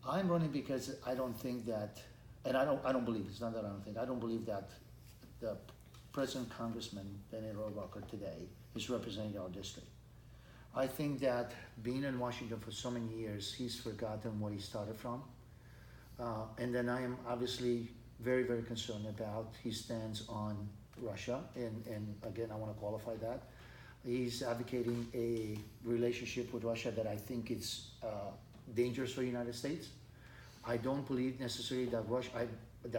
I'm running because I don't think that, and I don't believe, it's not that I don't think, I don't believe that the present Congressman, Benny Rohrabacher today, is representing our district. I think that being in Washington for so many years, he's forgotten where he started from. And then I am obviously very, very concerned about his stance on Russia. And again, I want to qualify that. He's advocating a relationship with Russia that I think is dangerous for the United States. I don't believe necessarily that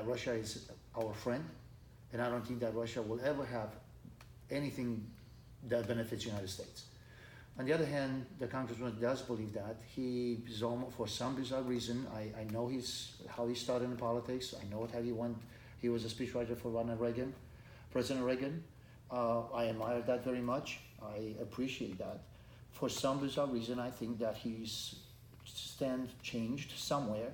Russia is our friend. And I don't think that Russia will ever have anything that benefits the United States. On the other hand, the congressman does believe that. He is almost, for some bizarre reason, I know how he started in politics. I know how he went. He was a speechwriter for Ronald Reagan, President Reagan. I admire that very much. I appreciate that. For some bizarre reason, I think that his stand changed somewhere.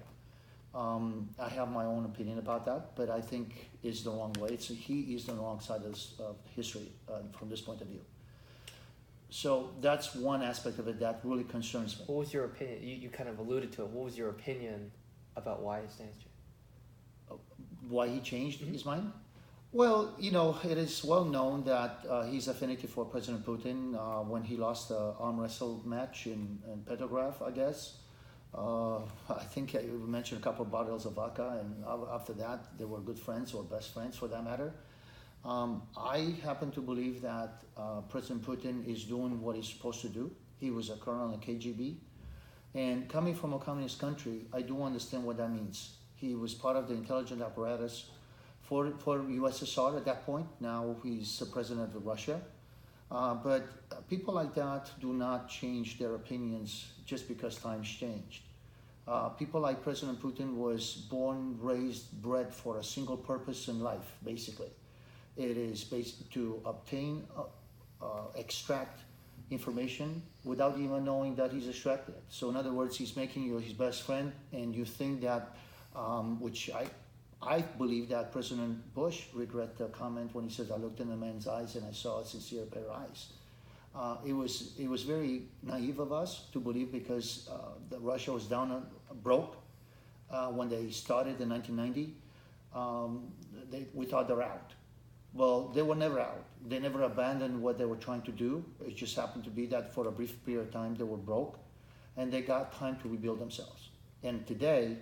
I have my own opinion about that, but I think it's the wrong way. He is on the wrong side of history from this point of view. So that's one aspect of it that really concerns me. What was your opinion? You kind of alluded to it. What was your opinion about why his stance changed? Why he changed his mind? Well, it is well known that his affinity for President Putin, when he lost the arm wrestle match in Petrograd, I guess. I think I mentioned a couple of bottles of vodka, and after that, they were good friends or best friends for that matter. I happen to believe that President Putin is doing what he's supposed to do. He was a colonel in the KGB. And coming from a communist country, I do understand what that means. He was part of the intelligence apparatus for USSR at that point. Now he's the president of Russia. But people like that do not change their opinions just because times changed. People like President Putin was born, raised, bred for a single purpose in life, basically. It is basically to obtain, extract information without even knowing that he's extracted it. So in other words, he's making you his best friend, and you think that, which I believe that President Bush regret the comment when he says, "I looked in the man's eyes and I saw a sincere pair of eyes." It was very naive of us to believe, because Russia was down broke when they started in 1990. We thought they're out. Well, they were never out. They never abandoned what they were trying to do. It just happened to be that for a brief period of time they were broke, and they got time to rebuild themselves. And today,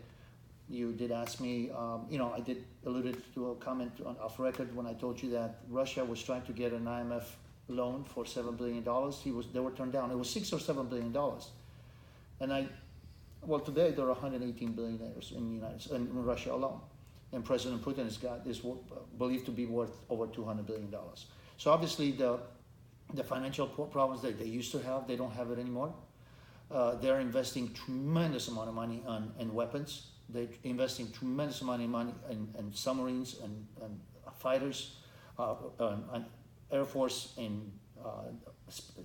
you did ask me, I did alluded to a comment off record when I told you that Russia was trying to get an IMF loan for $7 billion. They were turned down. It was $6 or $7 billion. And today there are 118 billionaires in Russia alone. And President Putin is believed to be worth over $200 billion. So obviously the financial problems that they used to have, they don't have it anymore. They're investing tremendous amount of money in weapons. They're investing tremendous amount of money in submarines and fighters, and Air Force and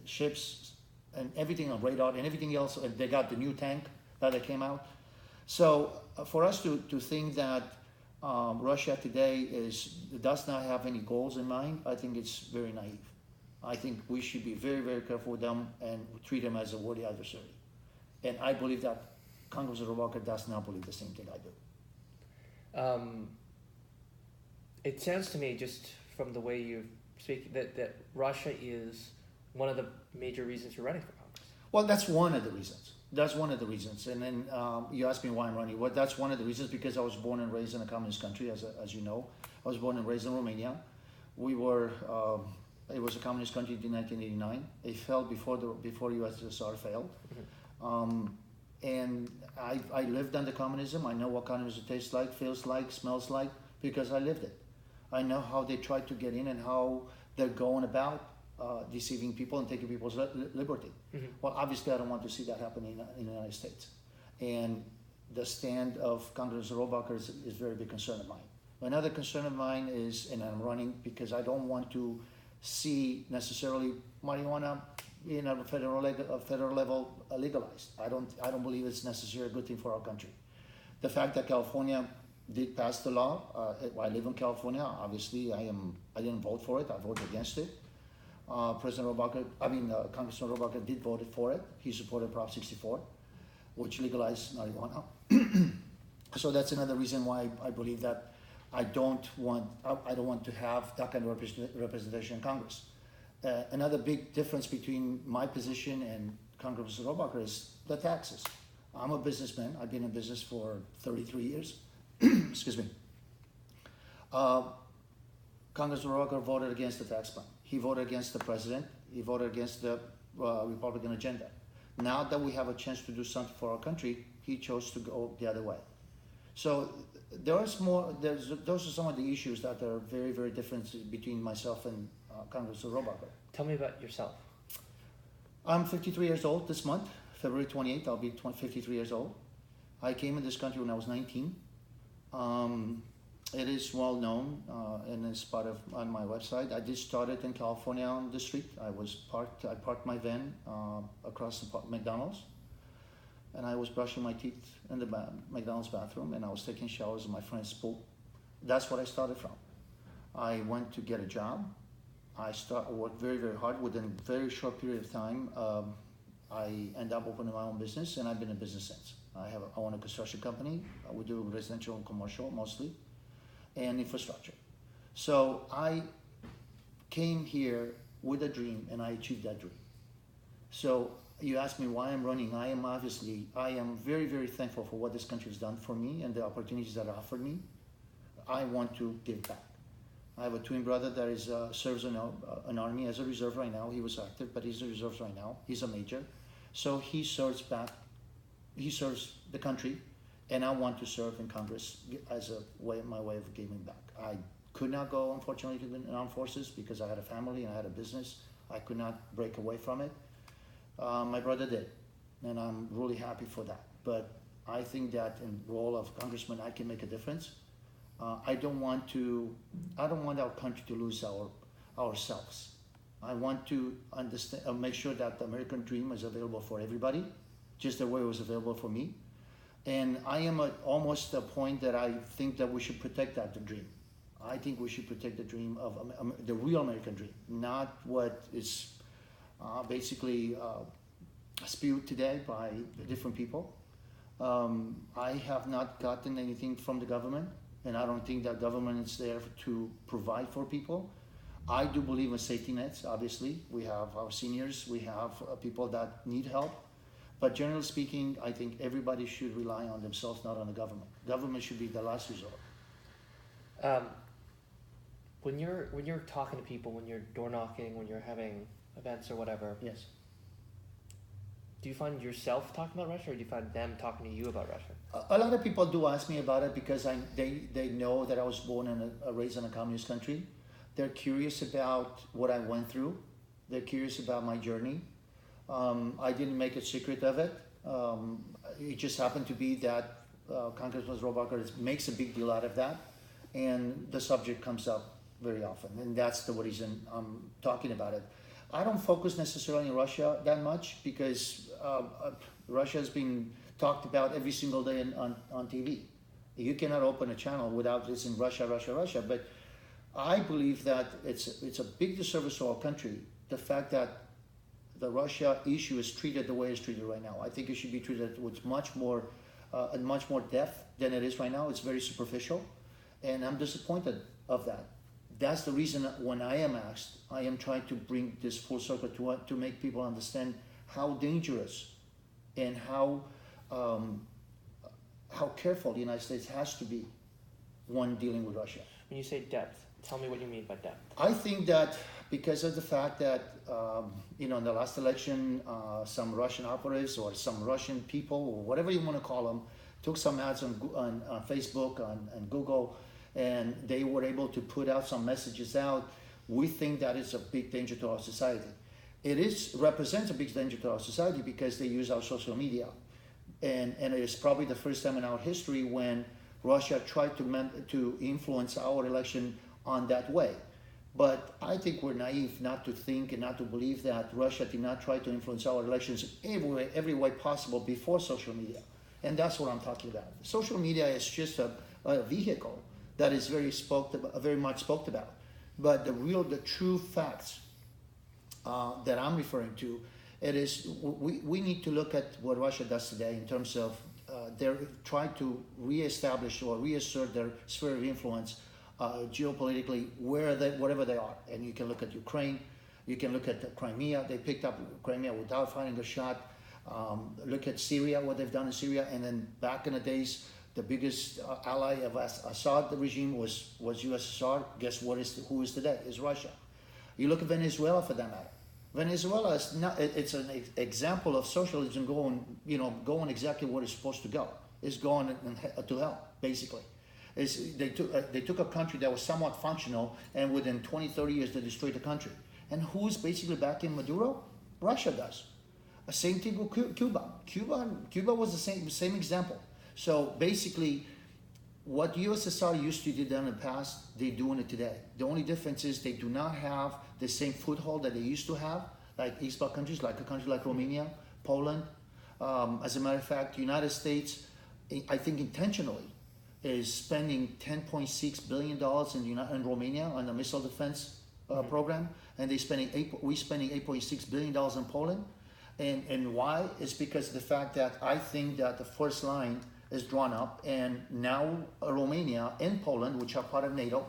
ships and everything on radar and everything else. And they got the new tank that came out. So for us to think that Russia today does not have any goals in mind, I think it's very naive. I think we should be very, very careful with them and treat them as a worthy adversary. And I believe that Congressman Rohrabacher does not believe the same thing I do. It sounds to me, just from the way you speak, that Russia is one of the major reasons you're running for Congress. Well, that's one of the reasons. That's one of the reasons. And then you asked me why I'm running. Well, that's one of the reasons, because I was born and raised in a communist country, as you know. I was born and raised in Romania. It was a communist country in 1989. It fell before USSR failed. Mm-hmm. And I lived under communism. I know what communism tastes like, feels like, smells like, because I lived it. I know how they tried to get in and how they're going about deceiving people and taking people's liberty. Mm-hmm. Well, obviously, I don't want to see that happen in the United States. And the stand of Congressman Rohrabacher is a very big concern of mine. Another concern of mine is, and I'm running because I don't want to see necessarily marijuana in a federal level legalized. I don't believe it's necessarily a good thing for our country. The fact that California did pass the law, I live in California. Obviously, I didn't vote for it. I voted against it. Congressman Rohrabacher did vote for it. He supported Prop 64, which legalized marijuana. So that's another reason why I believe that I don't want to have that kind of representation in Congress. Another big difference between my position and Congressman Robacher is the taxes. I'm a businessman. I've been in business for 33 years. Excuse me. Congressman Robacher voted against the tax plan. He voted against the president. He voted against the Republican agenda. Now that we have a chance to do something for our country, he chose to go the other way. So those are some of the issues that are very, very different between myself and Congressman Robacher. Tell me about yourself. I'm 53 years old this month. February 28th, I'll be 53 years old. I came in this country when I was 19. It is well known and it's part of on my website. I did start it in California on the street. I parked my van across the McDonald's, and I was brushing my teeth in the McDonald's bathroom, and I was taking showers in my friend's pool. That's what I started from. I went to get a job. I worked very, very hard. Within a very short period of time, I ended up opening my own business, and I've been in business since. I own a construction company. We do residential and commercial mostly, and infrastructure. So I came here with a dream, and I achieved that dream. So you asked me why I'm running. I am very, very thankful for what this country has done for me and the opportunities that are offered me. I want to give back. I have a twin brother that serves in an army as a reserve right now. He was active, but he's a reserve right now. He's a major. So he serves back. He serves the country, and I want to serve in Congress as my way of giving back. I could not go, unfortunately, to the armed forces because I had a family and I had a business. I could not break away from it. My brother did, and I'm really happy for that. But I think that in the role of congressman, I can make a difference. I don't want our country to lose ourselves. I want to understand, make sure that the American dream is available for everybody, just the way it was available for me. And I am almost at a point that I think that we should protect that dream. I think we should protect the dream of the real American dream, not what is basically spewed today by different people. I have not gotten anything from the government, and I don't think that government is there to provide for people. I do believe in safety nets, obviously. We have our seniors, we have people that need help. But generally speaking, I think everybody should rely on themselves, not on the government. Government should be the last resort. When you're talking to people, when you're door knocking, when you're having events or whatever, yes. Do you find yourself talking about Russia, or do you find them talking to you about Russia? A lot of people do ask me about it because they know that I was born and raised in a communist country. They're curious about what I went through. They're curious about my journey. I didn't make a secret of it. It just happened to be that Congressman Robacher makes a big deal out of that, and the subject comes up very often, and that's the reason I'm talking about it. I don't focus necessarily on Russia that much because Russia has been talked about every single day on TV. You cannot open a channel without listening Russia, Russia, Russia. But I believe that it's a big disservice to our country, the fact that the Russia issue is treated the way it's treated right now. I think it should be treated with much more depth than it is right now. It's very superficial, and I'm disappointed of that. That's the reason when I am asked, I am trying to bring this full circle to make people understand how dangerous and how careful the United States has to be when dealing with Russia. When you say depth, tell me what you mean by depth. I think that because of the fact that, in the last election, some Russian operatives or some Russian people, or whatever you want to call them, took some ads on Facebook, on Google, and they were able to put out some messages out. We think that is a big danger to our society. It represents a big danger to our society because they use our social media. And it is probably the first time in our history when Russia tried to influence our election on that way. But I think we're naive not to think and not to believe that Russia did not try to influence our elections every way possible before social media. And that's what I'm talking about. Social media is just a vehicle that is very much spoke about. But the true facts that I'm referring to, it is we need to look at what Russia does today in terms of they're trying to reestablish or reassert their sphere of influence geopolitically wherever they are. And you can look at Ukraine, you can look at the Crimea. They picked up Crimea without firing a shot. Look at Syria, what they've done in Syria, and then back in the days, the biggest ally of Assad, the regime, was USSR. Guess who is today? Is Russia. You look at Venezuela for that matter. Venezuela is not. It's an example of socialism going exactly where it's supposed to go. It's going to hell, basically. They took a country that was somewhat functional, and within 20, 30 years, they destroyed the country. And who's basically backing Maduro? Russia does. Same thing with Cuba. Cuba was the same example. So basically, what USSR used to do in the past, they're doing it today. The only difference is they do not have the same foothold that they used to have, like East Bloc countries, like a country like Romania, Poland. As a matter of fact, the United States, I think intentionally, is spending $10.6 billion in Romania on the missile defense program, and we're spending $8.6 billion in Poland. And why? It's because of the fact that I think that the first line is drawn up, and now Romania and Poland, which are part of NATO,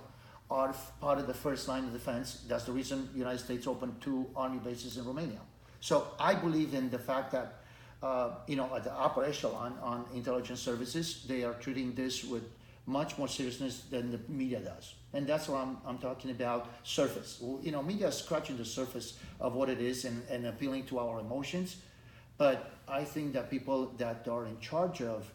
are part of the first line of defense. That's the reason the United States opened 2 army bases in Romania. So I believe in the fact that, at the upper echelon on intelligence services, they are treating this with much more seriousness than the media does. And that's what I'm talking about, surface. Media is scratching the surface of what it is and appealing to our emotions. But I think that people that are in charge of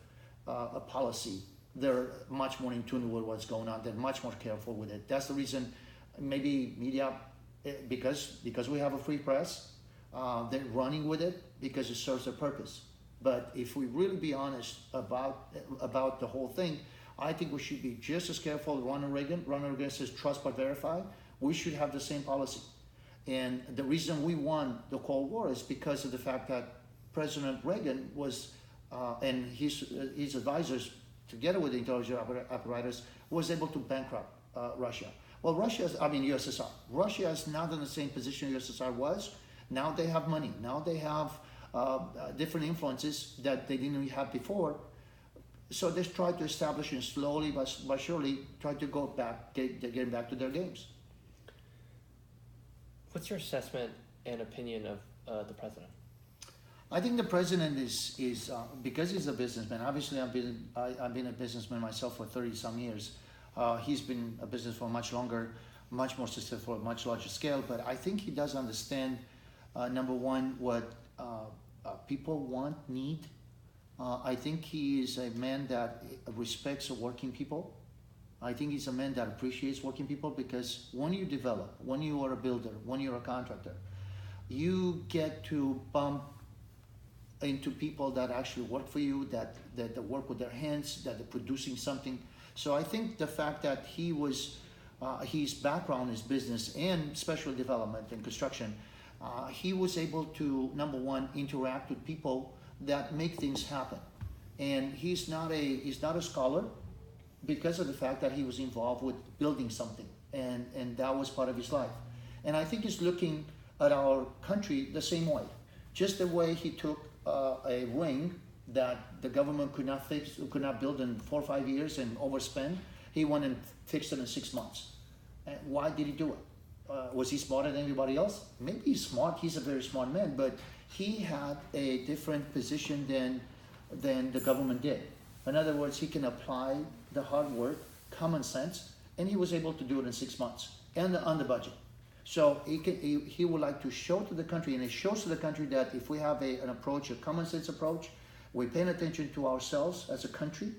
a policy, they're much more in tune with what's going on. They're much more careful with it. That's the reason maybe media, because we have a free press, they're running with it because it serves a purpose. But if we really be honest about the whole thing, I think we should be just as careful. Ronald Reagan says trust but verify. We should have the same policy. And the reason we won the Cold War is because of the fact that President Reagan was, and his advisors, together with the intelligence apparatus, was able to bankrupt Russia. Well, USSR. Russia is not in the same position USSR was. Now they have money. Now they have different influences that they didn't have before. So they try to establish and slowly but surely try to go back, getting back to their games. What's your assessment and opinion of the president? I think the president is because he's a businessman. Obviously, I've been a businessman myself for 30-some years. He's been a business for much longer, much more successful, much larger scale. But I think he does understand, number one, what people want, need. I think he is a man that respects working people. I think he's a man that appreciates working people, because when you develop, when you are a builder, when you're a contractor, you get to bump into people that actually work for you, that work with their hands, that are producing something. So I think the fact that he was, his background is business and special development and construction, he was able to, number one, interact with people that make things happen. And he's not a scholar, because of the fact that he was involved with building something, and that was part of his life. And I think he's looking at our country the same way. Just the way he took a wing that the government could not build in 4 or 5 years and overspend, he went and fixed it in 6 months. And why did he do it? Was he smarter than everybody else? Maybe he's smart. He's a very smart man, but he had a different position than the government did. In other words, he can apply the hard work, common sense, and he was able to do it in 6 months and on the budget. So he would like to show to the country, and it shows to the country that if we have an approach, a common sense approach, we're paying attention to ourselves as a country,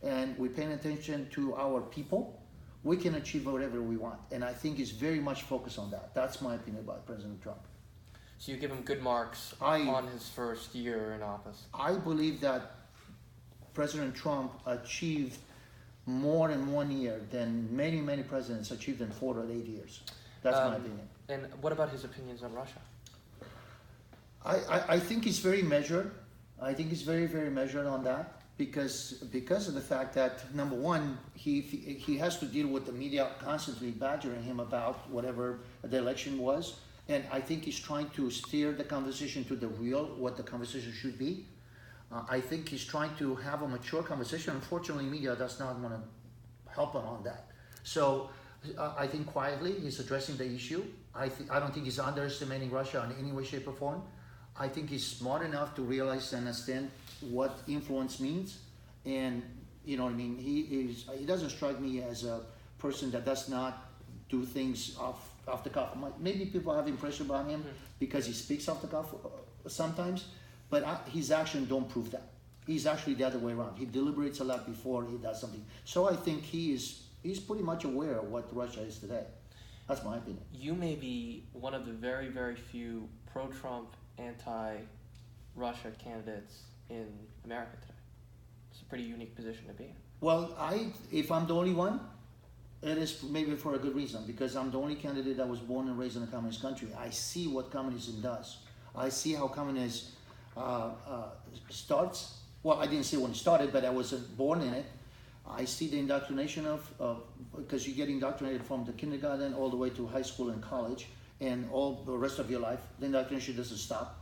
and we're paying attention to our people, we can achieve whatever we want. And I think he's very much focused on that. That's my opinion about President Trump. So you give him good marks on his first year in office? I believe that President Trump achieved more in 1 year than many, many presidents achieved in 4 or 8 years. That's my opinion. And what about his opinions on Russia? I think he's very measured. I think he's very, very measured on that, because of the fact that, number one, he has to deal with the media constantly badgering him about whatever the election was. And I think he's trying to steer the conversation to the real, what the conversation should be. I think he's trying to have a mature conversation. Unfortunately, media does not want to help him on that. So I think quietly he's addressing the issue. I don't think he's underestimating Russia in any way, shape, or form. I think he's smart enough to realize and understand what influence means, and you know what I mean. He doesn't strike me as a person that does not do things off the cuff. Maybe people have impression about him because he speaks off the cuff sometimes, but his actions don't prove that. He's actually the other way around. He deliberates a lot before he does something. So I think he's pretty much aware of what Russia is today. That's my opinion. You may be one of the very, very few pro-Trump, anti-Russia candidates in America today. It's a pretty unique position to be in. Well, if I'm the only one, it is maybe for a good reason, because I'm the only candidate that was born and raised in a communist country. I see what communism does. I see how communism starts. Well, I didn't see when it started, but I was born in it. I see the indoctrination because you get indoctrinated from the kindergarten all the way to high school and college, and all the rest of your life. The indoctrination doesn't stop.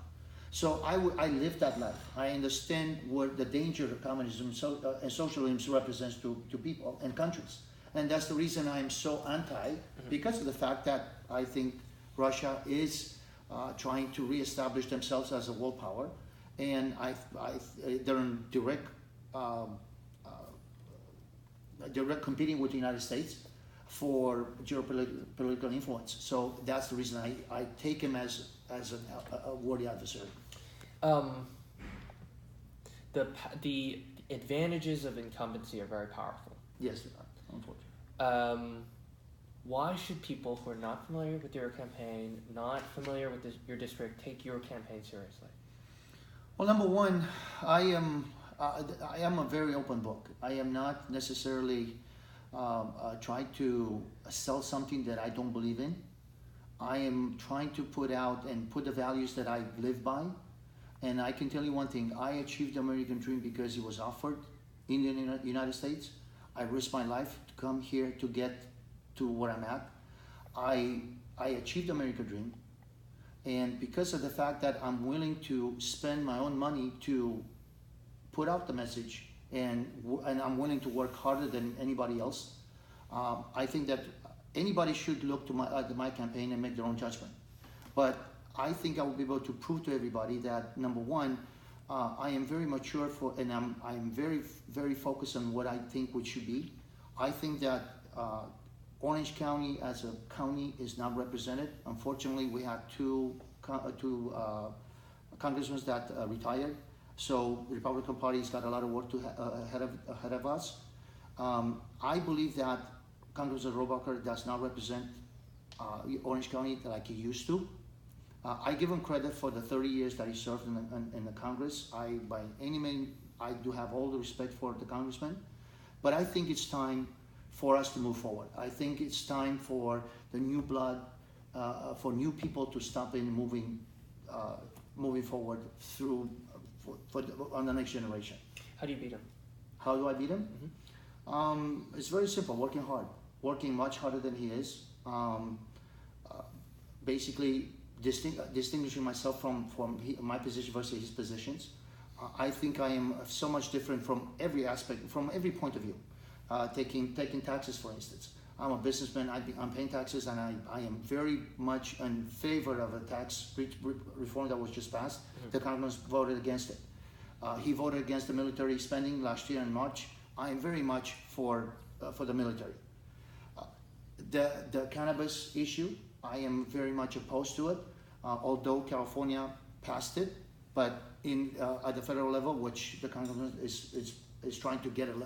So I live that life. I understand what the danger of communism and socialism represents to people and countries. And that's the reason I'm so anti, because of the fact that I think Russia is trying to reestablish themselves as a world power, and they're in direct competing with the United States for geopolitical influence. So that's the reason I take him as a worthy adversary. The advantages of incumbency are very powerful. Yes, they are, unfortunately. Why should people who are not familiar with your campaign, not familiar with your district, take your campaign seriously? Well, number one, I am a very open book. I am not necessarily trying to sell something that I don't believe in. I am trying to put the values that I live by. And I can tell you one thing, I achieved the American dream because it was offered in the United States. I risked my life to come here to get to where I'm at. I achieved the American dream. And because of the fact that I'm willing to spend my own money to put out the message, and I'm willing to work harder than anybody else, I think that anybody should look to my campaign and make their own judgment. But I think I will be able to prove to everybody that, number one, I am very mature and I'm very, very focused on what I think we should be. I think that Orange County as a county is not represented. Unfortunately, we had two congressmen that retired. So the Republican Party's got a lot of work ahead of us. I believe that Congressman Robacher does not represent Orange County like he used to. I give him credit for the 30 years that he served in the Congress. By any means, I do have all the respect for the congressman, but I think it's time for us to move forward. I think it's time for the new blood, for new people to stop in moving forward on the next generation. How do you beat him? How do I beat him? Mm-hmm. It's very simple, working hard, working much harder than he is. Basically, distinguishing myself from my position versus his positions. I think I am so much different from every aspect, from every point of view. Taking taxes, for instance. I'm a businessman, I'm paying taxes, and I am very much in favor of a tax reform that was just passed. Mm-hmm. The Congress voted against it. He voted against the military spending last year in March. I am very much for the military. The cannabis issue, I am very much opposed to it, although California passed it, but at the federal level, which the Congress is trying to get it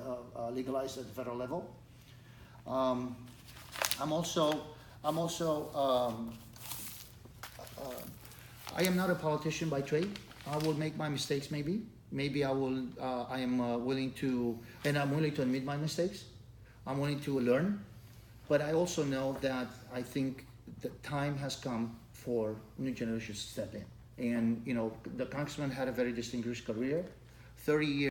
legalized at the federal level. I am not a politician by trade. I will make my mistakes maybe. Maybe I will, I am willing to, and I'm willing to admit my mistakes. I'm willing to learn. But I also know that I think the time has come for new generations to step in. And, you know, the congressman had a very distinguished career, 30 years.